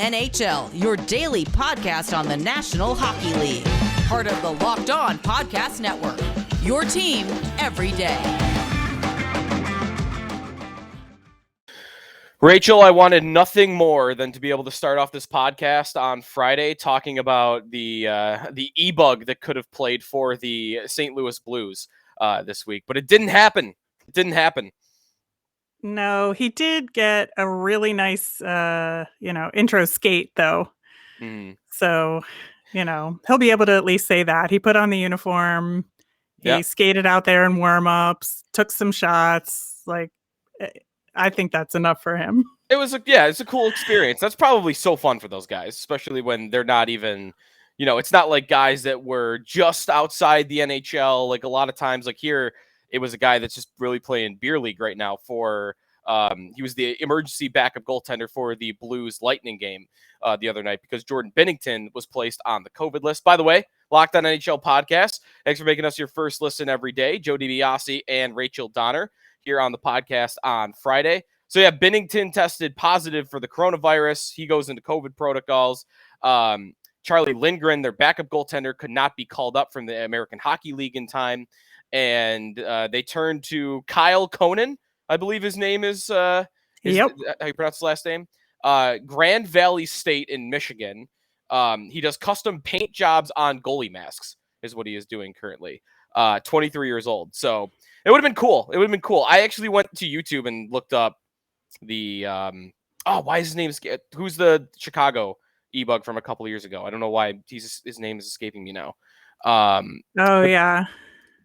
NHL, your daily podcast on the National Hockey League. Part of the Locked On Podcast Network, your team every day. Rachel, I wanted nothing more than to be able to start off this podcast on Friday talking about the e-bug that could have played for the St. Louis Blues this week, but it didn't happen. It didn't happen. No, he did get a really nice, intro skate, though. So, he'll be able to at least say that. He put on the uniform. He skated out there in warm-ups, took some shots. I think that's enough for him. It's a cool experience. That's probably so fun for those guys, especially when they're not even, it's not like guys that were just outside the NHL. Like a lot of times, like here, it was a guy that's just really playing beer league right now for, he was the emergency backup goaltender for the Blues Lightning game the other night because Jordan Binnington was placed on the COVID list. By the way, Locked On NHL podcast. Thanks for making us your first listen every day. Joe DiBiase and Rachel Donner here on the podcast on Friday. So yeah, Binnington tested positive for the coronavirus. He goes into COVID protocols. Charlie Lindgren, their backup goaltender, could not be called up from the American Hockey League in time. And they turned to Kyle Conan, I believe his name is. How you pronounce his last name? Grand Valley State in Michigan. He does custom paint jobs on goalie masks, is what he is doing currently. 23 years old. So it would have been cool. I actually went to YouTube and looked up the why is his name? Who's the Chicago e-bug from a couple of years ago? I don't know why his name is escaping me now.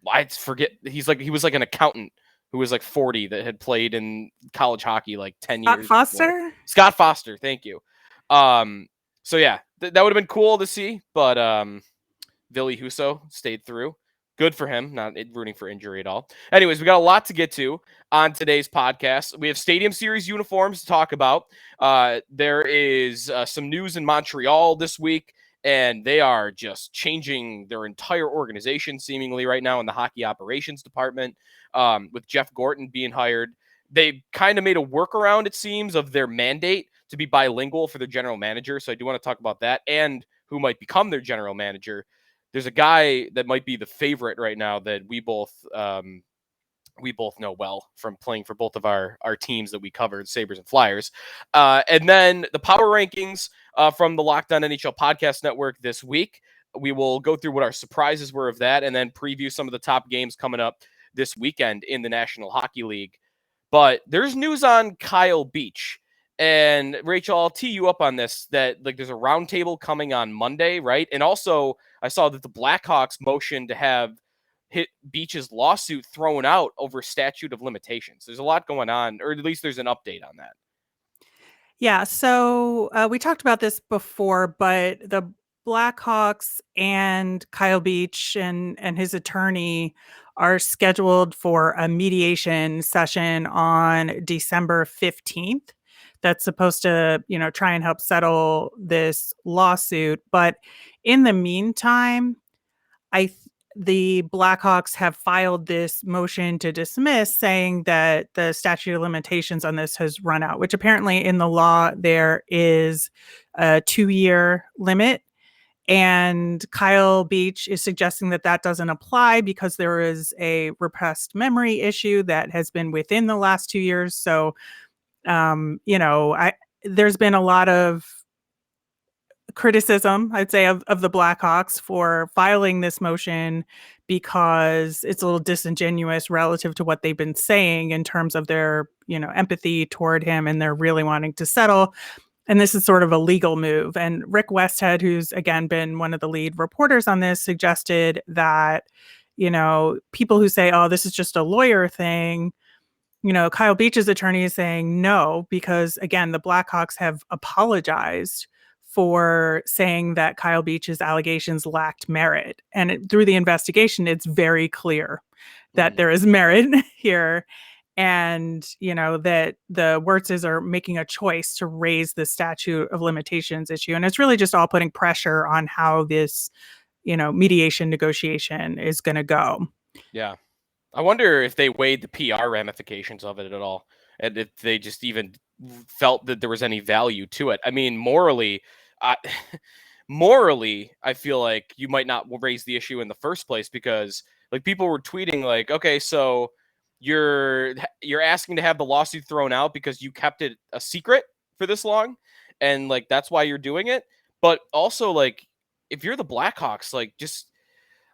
I forget. He was like an accountant who was like 40 that had played in college hockey like 10 years. Scott Foster. Thank you. So yeah, that would have been cool to see, but Ville Husso stayed through. Good for him, not rooting for injury at all. Anyways, we got a lot to get to on today's podcast. We have Stadium Series uniforms to talk about. There is some news in Montreal this week, and they are just changing their entire organization seemingly right now in the hockey operations department with Jeff Gorton being hired. They kind of made a workaround, it seems, of their mandate to be bilingual for their general manager. So I do want to talk about that and who might become their general manager. There's a guy that might be the favorite right now that we both know well from playing for both of our teams that we covered, Sabres and Flyers. And then the power rankings from the Locked On NHL Podcast Network this week. We will go through what our surprises were of that and then preview some of the top games coming up this weekend in the National Hockey League. But there's news on Kyle Beach. And Rachel, I'll tee you up on this, that like there's a roundtable coming on Monday, right? And also I saw that the Blackhawks motioned to have Beach's lawsuit thrown out over statute of limitations. There's a lot going on, or at least there's an update on that. Yeah, so we talked about this before, but the Blackhawks and Kyle Beach and his attorney are scheduled for a mediation session on December 15th. That's supposed to, try and help settle this lawsuit. But in the meantime, the Blackhawks have filed this motion to dismiss, saying that the statute of limitations on this has run out, which apparently in the law there is a 2-year limit. And Kyle Beach is suggesting that that doesn't apply because there is a repressed memory issue that has been within the last 2 years. So, there's been a lot of criticism, I'd say, of the Blackhawks for filing this motion because it's a little disingenuous relative to what they've been saying in terms of their, empathy toward him, and they're really wanting to settle. And this is sort of a legal move. And Rick Westhead, who's again been one of the lead reporters on this, suggested that, people who say, oh, this is just a lawyer thing, Kyle Beach's attorney is saying no, because again, the Blackhawks have apologized for saying that Kyle Beach's allegations lacked merit. And through the investigation, it's very clear that there is merit here. And, that the Wirtzes are making a choice to raise the statute of limitations issue. And it's really just all putting pressure on how this, mediation negotiation is going to go. Yeah. I wonder if they weighed the PR ramifications of it at all. and if they just even felt that there was any value to it. I mean, morally, I feel like you might not raise the issue in the first place, because like people were tweeting like, okay, so you're asking to have the lawsuit thrown out because you kept it a secret for this long, and like that's why you're doing it. But also, like, if you're the Blackhawks, like, just,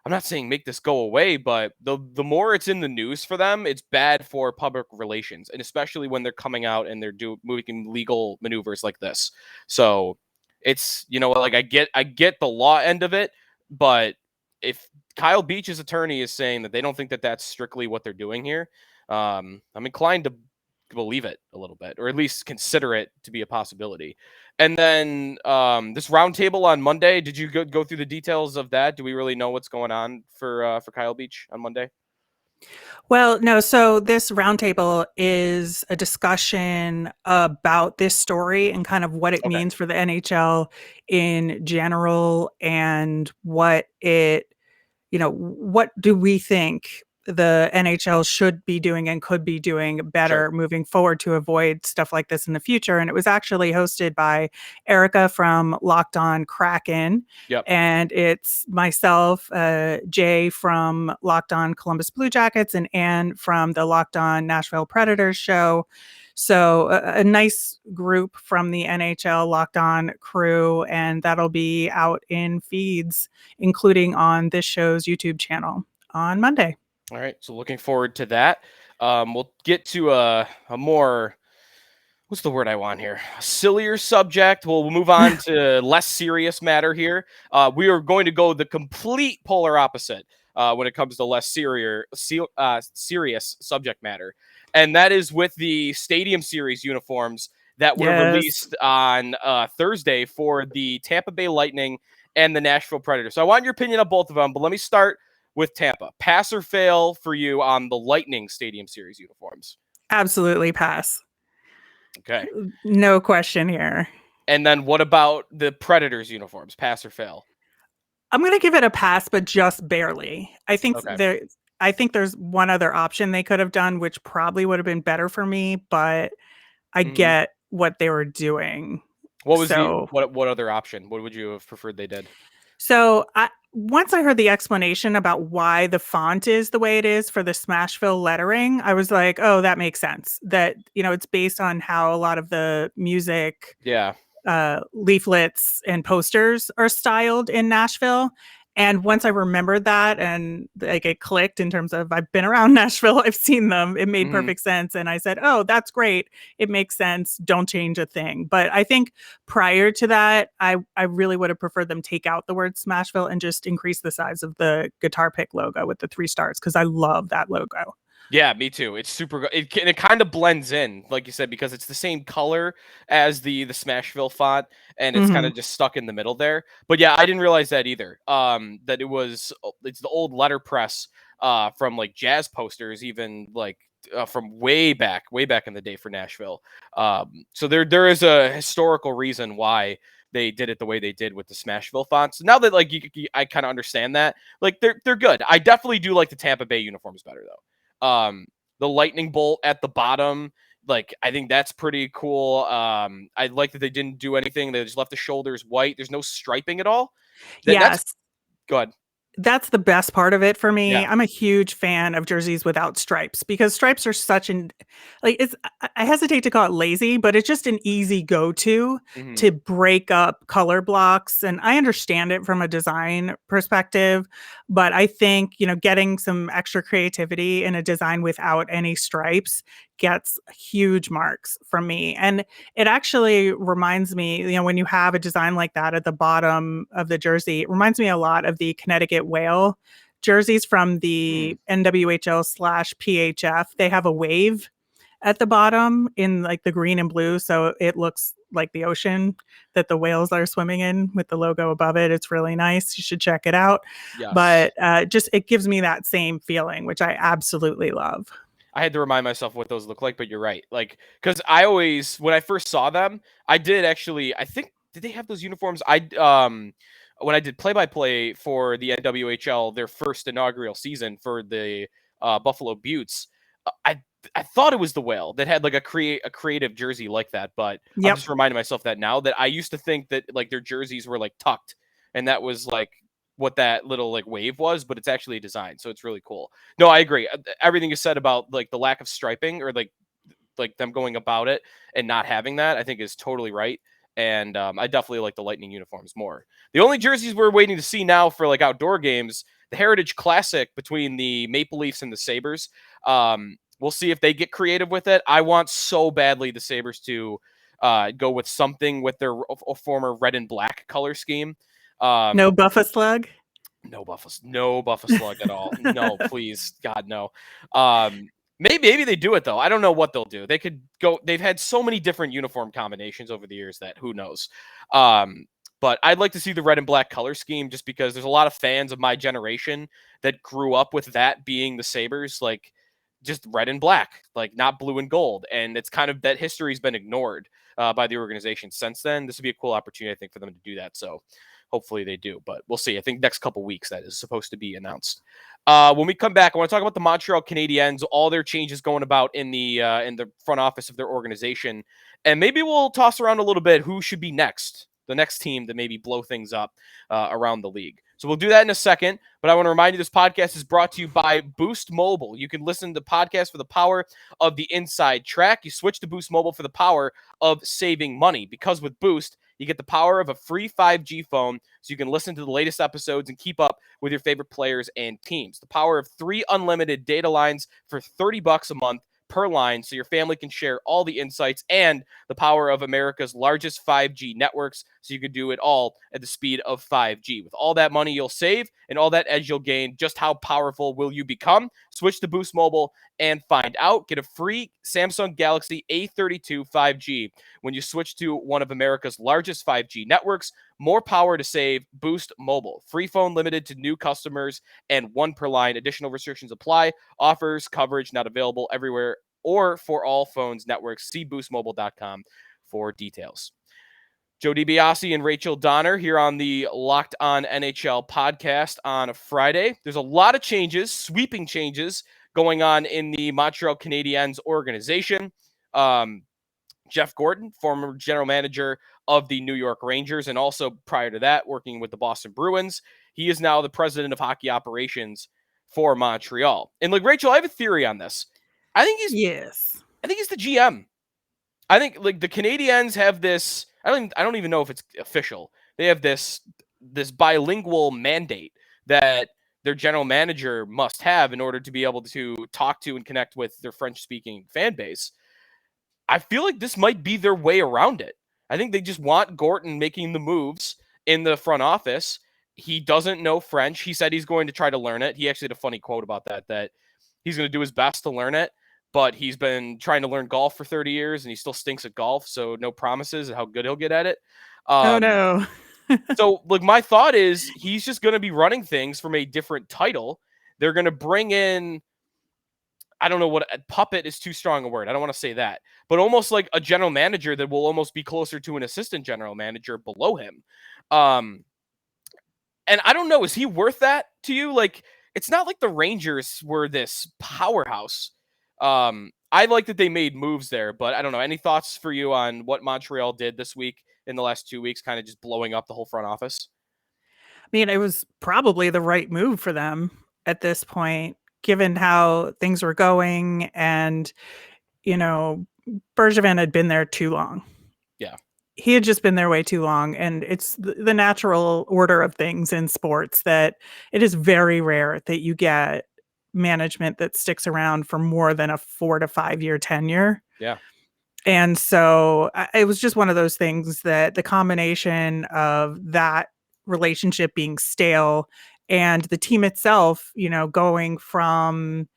I'm not saying make this go away, but the more it's in the news for them, it's bad for public relations, and especially when they're coming out and they're moving legal maneuvers like this. So it's, like, I get the law end of it, but if Kyle Beach's attorney is saying that they don't think that that's strictly what they're doing here, I'm inclined to believe it a little bit, or at least consider it to be a possibility. And then this roundtable on Monday, did you go through the details of that? Do we really know what's going on for Kyle Beach on Monday? Well, no. So this roundtable is a discussion about this story and kind of what it means for the NHL in general, and what do we think the NHL should be doing and could be doing better moving forward to avoid stuff like this in the future. And it was actually hosted by Erica from Locked On Kraken. Yep. And it's myself, Jay from Locked On Columbus Blue Jackets, and Ann from the Locked On Nashville Predators show. So a nice group from the NHL Locked On crew, and that'll be out in feeds, including on this show's YouTube channel on Monday. All right, so looking forward to that. We'll get to a more, what's the word I want here? A sillier subject. We'll move on to less serious matter here. We are going to go the complete polar opposite when it comes to less serious subject matter. And that is with the Stadium Series uniforms that were released on Thursday for the Tampa Bay Lightning and the Nashville Predators. So I want your opinion on both of them, but let me start with Tampa. Pass or fail for you on the Lightning Stadium Series uniforms? Absolutely pass. Okay. No question here. And then what about the Predators uniforms? Pass or fail? I'm going to give it a pass, but just barely. I think there's one other option they could have done, which probably would have been better for me, but I get what they were doing. What was what other option? What would you have preferred they did? So once I heard the explanation about why the font is the way it is for the Smashville lettering, I was like, oh, that makes sense. That, it's based on how a lot of the music, leaflets and posters are styled in Nashville. And once I remembered that, and like it clicked in terms of, I've been around Nashville, I've seen them, it made perfect sense. And I said, oh, that's great. It makes sense. Don't change a thing. But I think prior to that, I really would have preferred them take out the word Smashville and just increase the size of the guitar pick logo with the 3 stars, because I love that logo. Yeah, me too. It's super good. It kind of blends in, like you said, because it's the same color as the Smashville font, and it's kind of just stuck in the middle there. But yeah, I didn't realize that either. That it's the old letterpress from like jazz posters, even like from way back in the day for Nashville. So there is a historical reason why they did it the way they did with the Smashville fonts. Now that like I kind of understand that, like they're good. I definitely do like the Tampa Bay uniforms better though. The lightning bolt at the bottom, like, I think that's pretty cool. I like that they didn't do anything. They just left the shoulders white. There's no striping at all. Yes. Go ahead. That's the best part of it for me. Yeah. I'm a huge fan of jerseys without stripes, because stripes are I hesitate to call it lazy, but it's just an easy go-to to break up color blocks. And I understand it from a design perspective, but I think, getting some extra creativity in a design without any stripes gets huge marks from me. And it actually reminds me, when you have a design like that at the bottom of the jersey, it reminds me a lot of the Connecticut Whale jerseys from the NWHL/PHF. They have a wave at the bottom in like the green and blue, so it looks like the ocean that the whales are swimming in with the logo above it. It's really nice. You should check it out. Yes. But it gives me that same feeling, which I absolutely love. I had to remind myself what those look like, but you're right. Like, because when I first saw them, I did actually, I think, did they have those uniforms? When I did play-by-play for the NWHL, their first inaugural season for the Buffalo Buttes, I thought it was the Whale that had like a creative jersey like that, but I'm just reminding myself that now, that I used to think that like their jerseys were like tucked, and that was like what that little like wave was, but it's actually a design, so it's really cool. No, I agree. Everything you said about like the lack of striping, or like them going about it and not having that, I think is totally right. And I definitely like the Lightning uniforms more. The only jerseys we're waiting to see now for like outdoor games, the Heritage Classic between the Maple Leafs and the Sabres. We'll see if they get creative with it. I want so badly the Sabres to go with something with their former red and black color scheme. No Buffa Slug? No Buffa Slug at all. No, please, God, no. Maybe they do it though. I don't know what they'll do. They could go. They've had so many different uniform combinations over the years that who knows. But I'd like to see the red and black color scheme, just because there's a lot of fans of my generation that grew up with that being the Sabres, like just red and black, like not blue and gold. And it's kind of that history's been ignored by the organization since then. This would be a cool opportunity, I think, for them to do that. So hopefully they do, but we'll see. I think next couple weeks that is supposed to be announced. When we come back, I want to talk about the Montreal Canadiens, all their changes going about in the front office of their organization, and maybe we'll toss around a little bit who should be next, the next team to maybe blow things up around the league. So we'll do that in a second, but I want to remind you this podcast is brought to you by Boost Mobile. You can listen to podcasts for the power of the inside track. You switch to Boost Mobile for the power of saving money, because with Boost, you get the power of a free 5G phone, so you can listen to the latest episodes and keep up with your favorite players and teams. The power of 3 unlimited data lines for $30 a month per line, so your family can share all the insights, and the power of America's largest 5G networks, so you can do it all at the speed of 5G. With all that money you'll save and all that edge you'll gain, just how powerful will you become? Switch to Boost Mobile and find out. Get a free Samsung Galaxy A32 5G when you switch to one of America's largest 5G networks. More power to save. Boost Mobile. Free phone limited to new customers and 1 per line. Additional restrictions apply. Offers, coverage not available everywhere or for all phones networks. See boostmobile.com for details. Joe DiBiase and Rachel Donner here on the Locked On NHL podcast on a Friday. There's a lot of changes, sweeping changes going on in the Montreal Canadiens organization. Jeff Gorton, former general manager of the New York Rangers, and also prior to that, working with the Boston Bruins. He is now the president of hockey operations for Montreal. And like, Rachel, I have a theory on this. I think he's the GM. I think like the Canadiens have this. I don't even know if it's official. They have this bilingual mandate that their general manager must have in order to be able to talk to and connect with their French-speaking fan base. I feel like this might be their way around it. I think they just want Gorton making the moves in the front office. He doesn't know French. He said he's going to try to learn it. He actually had a funny quote about that he's going to do his best to learn it, but he's been trying to learn golf for 30 years and he still stinks at golf, so no promises of how good he'll get at it. Oh, no. So, look, my thought is he's just going to be running things from a different title. They're going to bring in, I don't know what, puppet is too strong a word. I don't want to say that, but almost like a general manager that will almost be closer to an assistant general manager below him. And I don't know, is he worth that to you? Like, it's not like the Rangers were this powerhouse. I like that they made moves there, but I don't know. Any thoughts for you on what Montreal did this week in the last 2 weeks, kind of just blowing up the whole front office? I mean, it was probably the right move for them at this point, given how things were going. And, Bergevin had been there too long. Yeah. He had just been there way too long. And it's the natural order of things in sports that it is very rare that you get management that sticks around for more than a 4 to 5 year tenure. Yeah. And so it was just one of those things that the combination of that relationship being stale and the team itself, going from,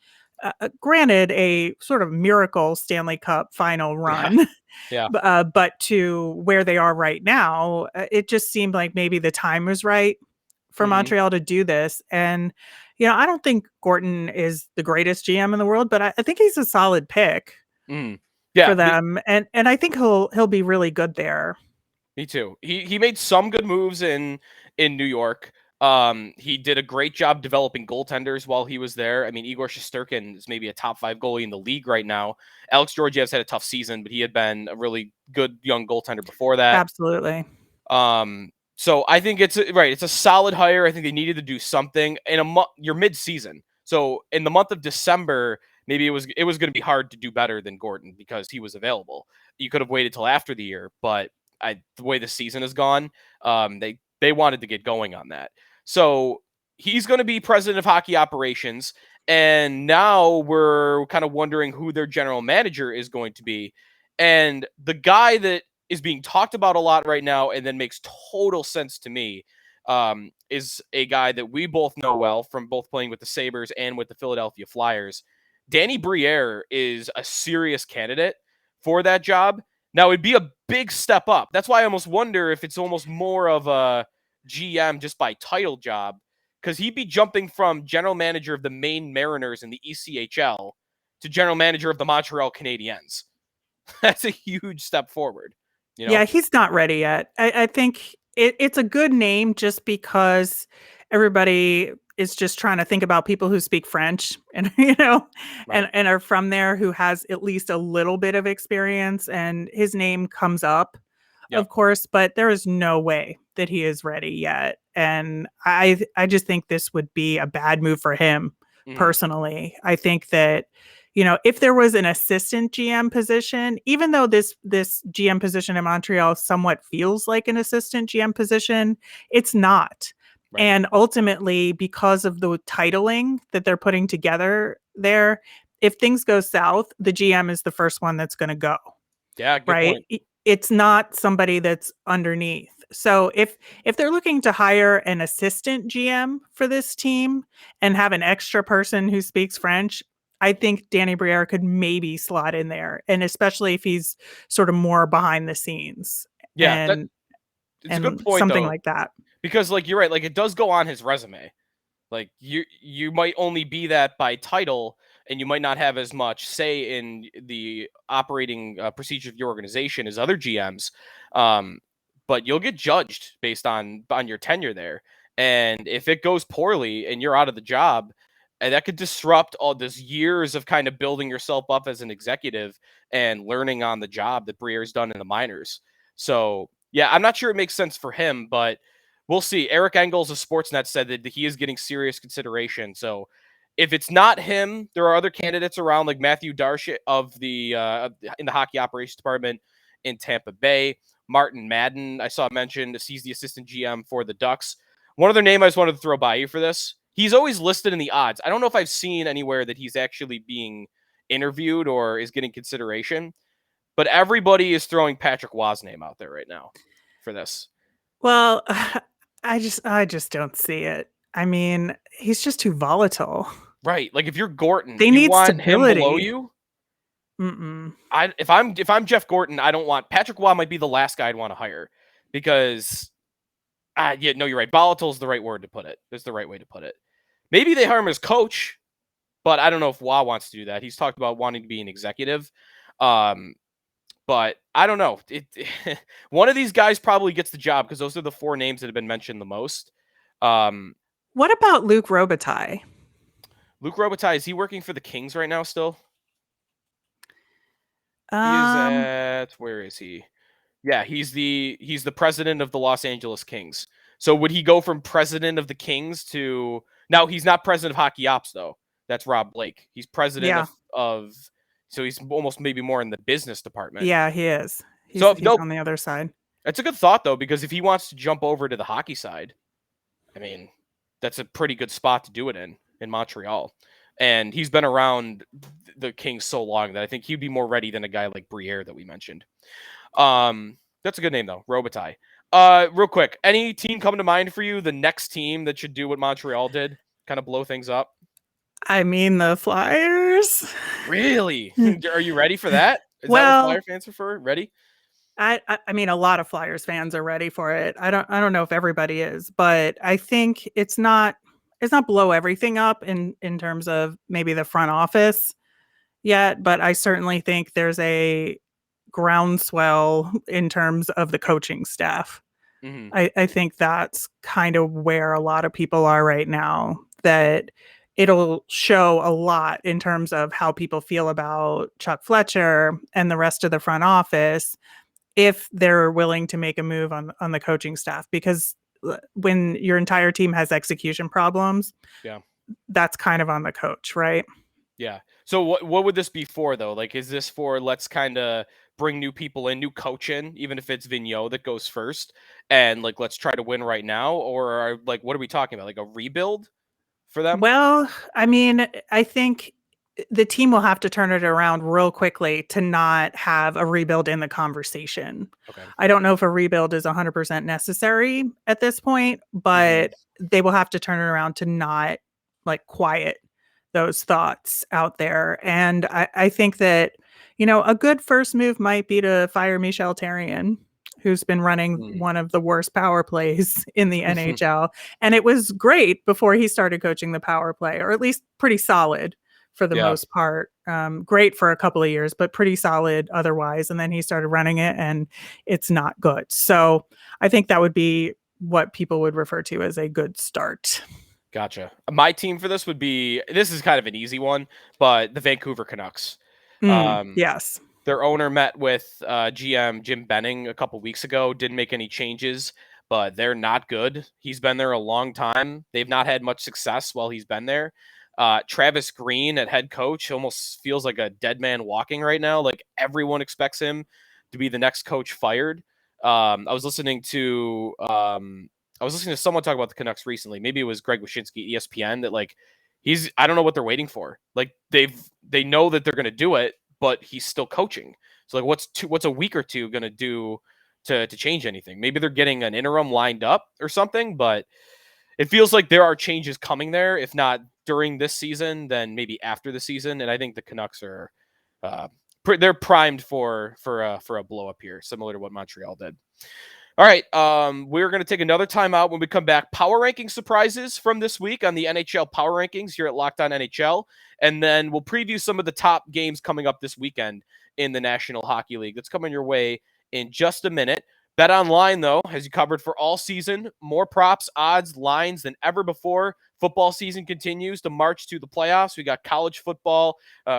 granted, a sort of miracle Stanley Cup final run, Yeah. But to where they are right now, it just seemed like maybe the time was right for Montreal to do this. And, I don't think Gorton is the greatest GM in the world, but I think he's a solid pick for them. And I think he'll be really good there. Me too. He made some good moves in New York. He did a great job developing goaltenders while he was there. I mean, Igor Shesterkin is maybe a top 5 goalie in the league right now. Alex Georgiev's had a tough season, but he had been a really good young goaltender before that. Absolutely. So I think it's a solid hire. I think they needed to do something in a month. You're mid-season, so in the month of December, maybe it was going to be hard to do better than Gorton because he was available. You could have waited till after the year, but the way the season has gone, they wanted to get going on that. So he's going to be president of hockey operations, and now we're kind of wondering who their general manager is going to be. And the guy that is being talked about a lot right now and then makes total sense to me is a guy that we both know well from both playing with the Sabres and with the Philadelphia Flyers. Daniel Briere is a serious candidate for that job. Now, it'd be a big step up. That's why I almost wonder if it's almost more of a GM just by title job, because he'd be jumping from general manager of the Maine Mariners in the ECHL to general manager of the Montreal Canadiens. That's a huge step forward. You know? Yeah, he's not ready yet. I think it's a good name just because everybody is just trying to think about people who speak French and, Right. and are from there, who has at least a little bit of experience, and his name comes up, Yep. of course, but there is no way that he is ready yet. And I just think this would be a bad move for him personally. I think that, if there was an assistant GM position, even though this GM position in Montreal somewhat feels like an assistant GM position, it's not. Right. And ultimately, because of the titling that they're putting together there, if things go south, the GM is the first one that's going to go. Yeah, good right? point. It's not somebody that's underneath. So if they're looking to hire an assistant GM for this team and have an extra person who speaks French, I think Daniel Briere could maybe slot in there, and especially if he's sort of more behind the scenes. Yeah, and it's a good point, something though, like that. Because, you're right. It does go on his resume. You might only be that by title, and you might not have as much say in the operating procedure of your organization as other GMs. But you'll get judged based on your tenure there. And if it goes poorly and you're out of the job, and that could disrupt all those years of kind of building yourself up as an executive and learning on the job that Briere's done in the minors. So, yeah, I'm not sure it makes sense for him, but we'll see. Eric Engels of Sportsnet said that he is getting serious consideration. So if it's not him, there are other candidates around, like Matthew Darsh of the in the hockey operations department in Tampa Bay. Martin Madden, I saw mentioned, he's the assistant GM for the Ducks. One other name I just wanted to throw by you for this. He's always listed in the odds. I don't know if I've seen anywhere that he's actually being interviewed or is getting consideration, but everybody is throwing Patrick Waugh's name out there right now for this. Well, I just don't see it. I mean, he's just too volatile. Right. If you're Gorton, they you need want stability. him below you? Mm-mm. If I'm Jeff Gorton, I don't want Patrick Waugh. Might be the last guy I'd want to hire because, you're right. Volatile is the right word to put it. That's the right way to put it. Maybe they hire him as coach, but I don't know if Waugh wants to do that. He's talked about wanting to be an executive. But I don't know. One of these guys probably gets the job because those are the 4 names that have been mentioned the most. What about Luc Robitaille? Luc Robitaille, is he working for the Kings right now still? Where is he? Yeah, he's the president of the Los Angeles Kings. So would he go from president of the Kings to now? He's not president of hockey ops though. That's Rob Blake. He's president of so he's almost maybe more in the business department. Yeah, he is. He's on the other side. That's a good thought though, because if he wants to jump over to the hockey side, I mean, that's a pretty good spot to do it in Montreal. And he's been around the Kings so long that I think he'd be more ready than a guy like Briere that we mentioned. That's a good name though, Robitaille. Real quick, any team come to mind for you? The next team that should do what Montreal did, kind of blow things up? I mean, the Flyers. Really? Are you ready for that? Is that what Flyer fans prefer? Ready? I mean, a lot of Flyers fans are ready for it. I don't know if everybody is, but I think it's not blow everything up in terms of maybe the front office yet, but I certainly think there's a groundswell in terms of the coaching staff. Mhm. I think that's kind of where a lot of people are right now, that it'll show a lot in terms of how people feel about Chuck Fletcher and the rest of the front office if they're willing to make a move on the coaching staff, because when your entire team has execution problems, Yeah. that's kind of on the coach, right? Yeah. So what would this be for though? Like, is this for let's kind of bring new people in, new coach in, even if it's Vigneault that goes first, and like let's try to win right now, or like what are we talking about? Like a rebuild for them? Well, I mean, I think the team will have to turn it around real quickly to not have a rebuild in the conversation. Okay. I don't know if a rebuild is 100% necessary at this point, Hmm. but they will have to turn it around to not like quiet those thoughts out there. And I think that, a good first move might be to fire Michel Therrien, who's been running one of the worst power plays in the NHL. And it was great before he started coaching the power play, or at least pretty solid for the Yeah. most part. Great for a couple of years, but pretty solid otherwise. And then he started running it and it's not good. So I think that would be what people would refer to as a good start. Gotcha. My team for this would be, this is kind of an easy one, but the Vancouver Canucks. Um, Yes. their owner met with GM Jim Benning a couple weeks ago, didn't make any changes, but they're not good. He's been there a long time. They've not had much success while he's been there. Travis Green at head coach almost feels like a dead man walking right now. Like everyone expects him to be the next coach fired. I was listening to someone talk about the Canucks recently. Maybe it was Greg Wyshynski, ESPN, that like I don't know what they're waiting for. Like they know that they're going to do it, but he's still coaching. So like what's a week or two going to do to change anything? Maybe they're getting an interim lined up or something, but it feels like there are changes coming there. If not during this season, then maybe after the season. And I think the Canucks are they're primed for a blow up here, similar to what Montreal did. All right, we're going to take another time out when we come back. Power ranking surprises from this week on the NHL Power Rankings here at Locked On NHL, and then we'll preview some of the top games coming up this weekend in the National Hockey League. That's coming your way in just a minute. Bet Online, though, has you covered for all season. More props, odds, lines than ever before. Football season continues to march to the playoffs. We got college football,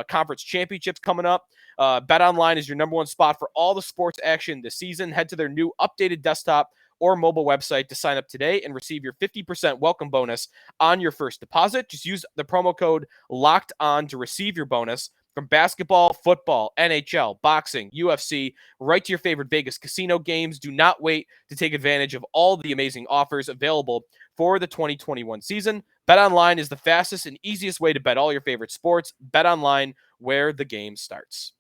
conference championships coming up. Bet Online is your number one spot for all the sports action this season. Head to their new updated desktop or mobile website to sign up today and receive your 50% welcome bonus on your first deposit. Just use the promo code Locked On to receive your bonus. From basketball, football, NHL, boxing, UFC, right to your favorite Vegas casino games. Do not wait to take advantage of all the amazing offers available for the 2021 season. BetOnline is the fastest and easiest way to bet all your favorite sports. BetOnline, where the game starts.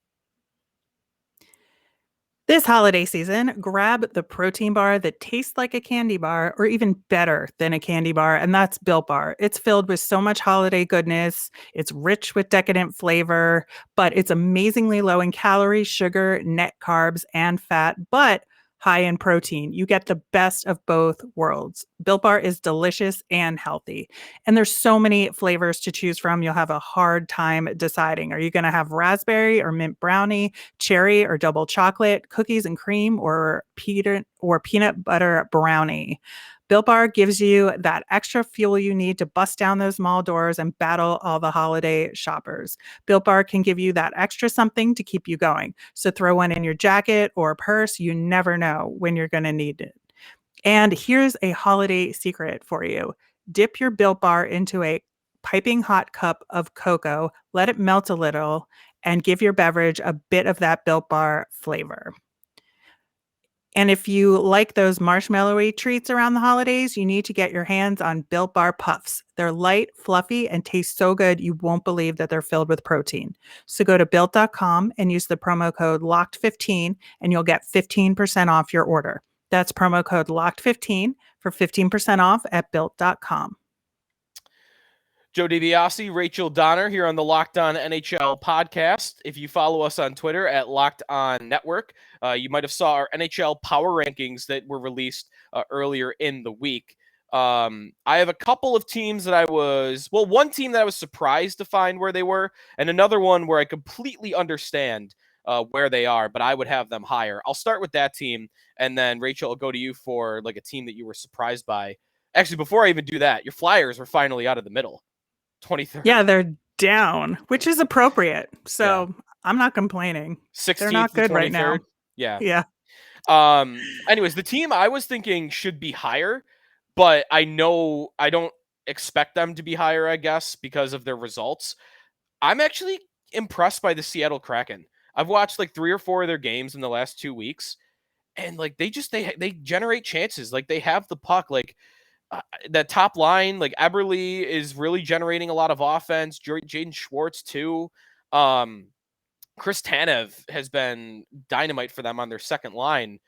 This holiday season, grab the protein bar that tastes like a candy bar, or even better than a candy bar, and that's Built Bar. It's filled with so much holiday goodness. It's rich with decadent flavor, but it's amazingly low in calories, sugar, net carbs, and fat, but high in protein. You get the best of both worlds. Built Bar is delicious and healthy. And there's so many flavors to choose from. You'll have a hard time deciding. Are you going to have raspberry or mint brownie, cherry or double chocolate, cookies and cream, or peanut butter brownie? Built Bar gives you that extra fuel you need to bust down those mall doors and battle all the holiday shoppers. Built Bar can give you that extra something to keep you going. So throw one in your jacket or purse. You never know when you're going to need it. And here's a holiday secret for you. Dip your Built Bar into a piping hot cup of cocoa, let it melt a little, and give your beverage a bit of that Built Bar flavor. And if you like those marshmallowy treats around the holidays, you need to get your hands on Built Bar Puffs. They're light, fluffy, and taste so good you won't believe that they're filled with protein. So go to Built.com and use the promo code LOCKED15 and you'll get 15% off your order. That's promo code LOCKED15 for 15% off at Built.com. Joe DiBiase, Rachel Donner here on the Locked On NHL podcast. If you follow us on Twitter at Locked On Network, you might have saw our NHL Power Rankings that were released earlier in the week. I have a couple of teams that one team that I was surprised to find where they were, and another one where I completely understand where they are, but I would have them higher. I'll start with that team, and then Rachel, I'll go to you for like a team that you were surprised by. Actually, before I even do that, your Flyers are finally out of the middle, 23rd. Yeah, they're down, which is appropriate. So I'm not complaining. 16th, they're not good right now. Yeah. Yeah. Anyways, the team I was thinking should be higher, but I know I don't expect them to be higher, I guess, because of their results. I'm actually impressed by the Seattle Kraken. I've watched like 3 or 4 of their games in the last 2 weeks, and like they generate chances. Like they have the puck. Like that top line, like Eberle is really generating a lot of offense. Jaden Schwartz too. Chris Tanev has been dynamite for them on their second line.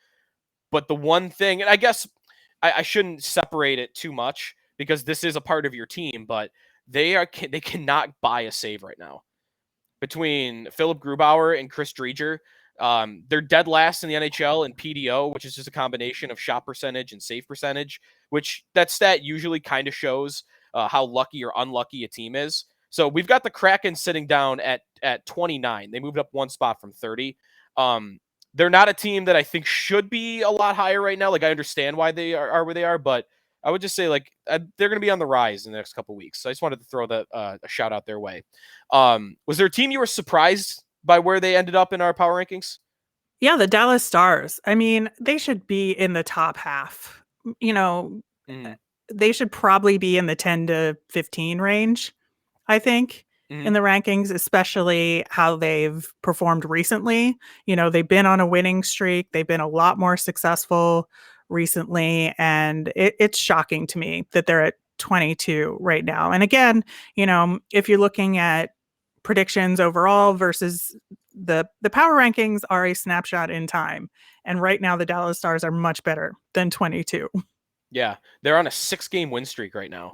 But the one thing, and I guess I shouldn't separate it too much because this is a part of your team, but they cannot buy a save right now. Between Philip Grubauer and Chris Driedger, they're dead last in the NHL in PDO, which is just a combination of shot percentage and save percentage, which that stat usually kind of shows how lucky or unlucky a team is. So we've got the Kraken sitting down at 29. They moved up one spot from 30. They're not a team that I think should be a lot higher right now. Like I understand why they are where they are, but I would just say like they're going to be on the rise in the next couple of weeks. So I just wanted to throw that a shout out their way. Was there a team you were surprised by where they ended up in our power rankings? Yeah, the Dallas Stars. I mean, they should be in the top half. They should probably be in the 10 to 15 range, I think, in the rankings, especially how they've performed recently. They've been on a winning streak. They've been a lot more successful recently, and it's shocking to me that they're at 22 right now. And again, if you're looking at predictions overall versus the power rankings are a snapshot in time, and right now the Dallas Stars are much better than 22. Yeah, they're on a 6-game win streak right now,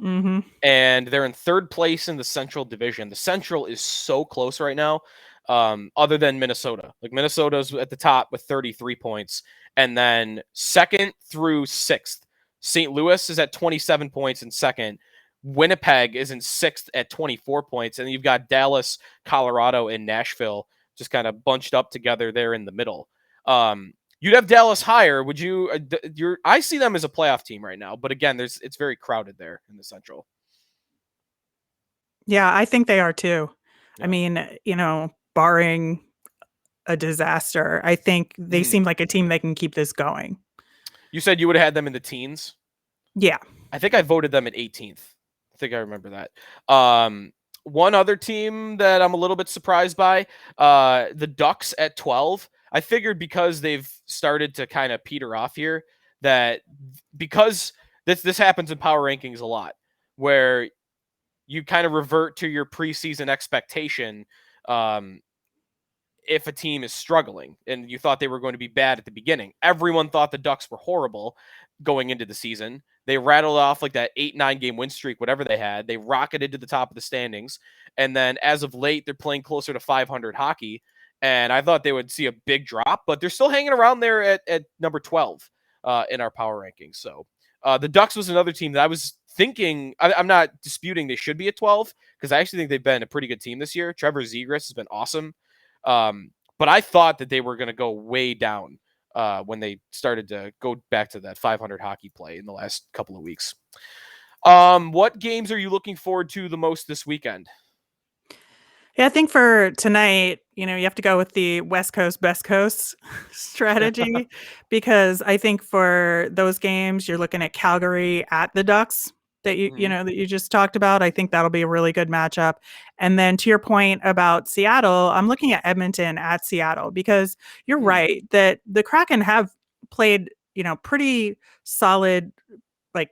and they're in 3rd place in the Central Division. The Central is so close right now, other than Minnesota. Like Minnesota's at the top with 33 points, and then 2nd through 6th. St. Louis is at 27 points in 2nd. Winnipeg is in 6th at 24 points, and you've got Dallas, Colorado, and Nashville just kind of bunched up together there in the middle. You'd have Dallas higher. Would you? I see them as a playoff team right now, but again, it's very crowded there in the Central. Yeah, I think they are too. Yeah. I mean, barring a disaster, I think they seem like a team that can keep this going. You said you would have had them in the teens? Yeah. I think I voted them at 18th. I think I remember that. One other team that I'm a little bit surprised by, the Ducks at 12. I figured because they've started to kind of peter off here, that because this happens in power rankings a lot, where you kind of revert to your preseason expectation if a team is struggling and you thought they were going to be bad at the beginning. Everyone thought the Ducks were horrible going into the season. They rattled off like that 8-9 game win streak, whatever they had. They rocketed to the top of the standings. And then as of late, they're playing closer to 500 hockey. And I thought they would see a big drop, but they're still hanging around there at number 12 in our power rankings. So the Ducks was another team that I was thinking, I'm not disputing they should be at 12, because I actually think they've been a pretty good team this year. Trevor Zegras has been awesome. But I thought that they were going to go way down when they started to go back to that 500 hockey play in the last couple of weeks. What games are you looking forward to the most this weekend? Yeah, I think for tonight, you have to go with the West Coast, Best Coast strategy, because I think for those games, you're looking at Calgary at the Ducks that that you just talked about. I think that'll be a really good matchup. And then to your point about Seattle, I'm looking at Edmonton at Seattle, because you're right that the Kraken have played, pretty solid, like,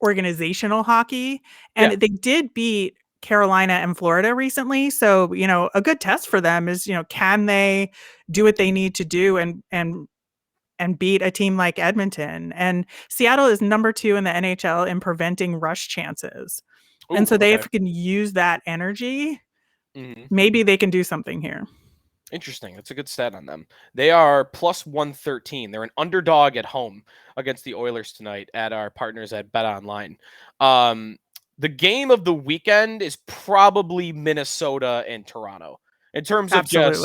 organizational hockey, and they did beat Carolina and Florida recently. So, a good test for them is, can they do what they need to do and beat a team like Edmonton? And Seattle is number 2 in the NHL in preventing rush chances. And so they can use that energy. Maybe they can do something here. Interesting. That's a good stat on them. They are plus 113. They're an underdog at home against the Oilers tonight at our partners at Bet Online. The game of the weekend is probably Minnesota and Toronto in terms of just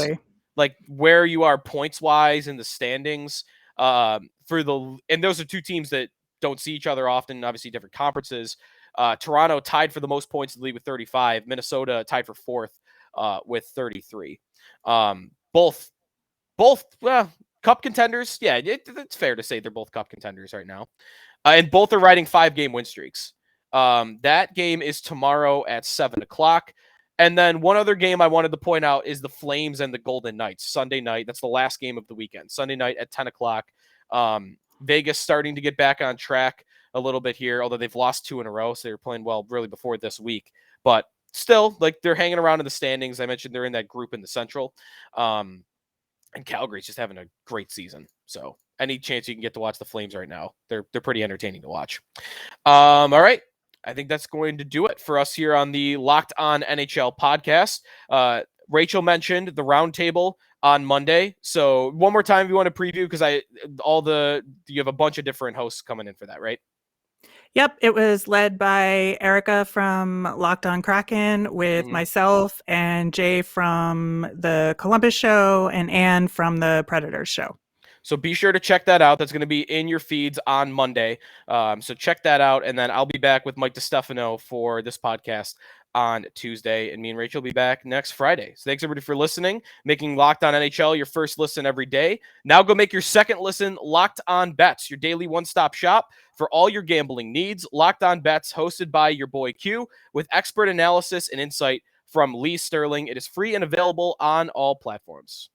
like where you are points wise in the standings. And those are two teams that don't see each other often, obviously different conferences. Toronto tied for the most points in the league with 35. Minnesota tied for fourth with 33. Both cup contenders. Yeah, it's fair to say they're both cup contenders right now. And both are riding 5-game win streaks. That game is tomorrow at 7:00. And then one other game I wanted to point out is the Flames and the Golden Knights Sunday night. That's the last game of the weekend. Sunday night at 10:00. Vegas starting to get back on track a little bit here, although they've lost 2 in a row. So they were playing well really before this week. But still, like, they're hanging around in the standings. I mentioned they're in that group in the Central. And Calgary's just having a great season. So any chance you can get to watch the Flames right now, they're pretty entertaining to watch. All right. I think that's going to do it for us here on the Locked On NHL podcast. Rachel mentioned the roundtable on Monday. So one more time, if you want to preview, because you have a bunch of different hosts coming in for that, right? Yep, it was led by Erica from Locked On Kraken with myself and Jay from the Columbus show and Anne from the Predators show. So be sure to check that out. That's going to be in your feeds on Monday. So check that out. And then I'll be back with Mike DiStefano for this podcast on Tuesday. And me and Rachel will be back next Friday. So thanks everybody for listening, making Locked On NHL your first listen every day. Now go make your second listen Locked On Bets, your daily one-stop shop for all your gambling needs. Locked On Bets, hosted by your boy Q, with expert analysis and insight from Lee Sterling. It is free and available on all platforms.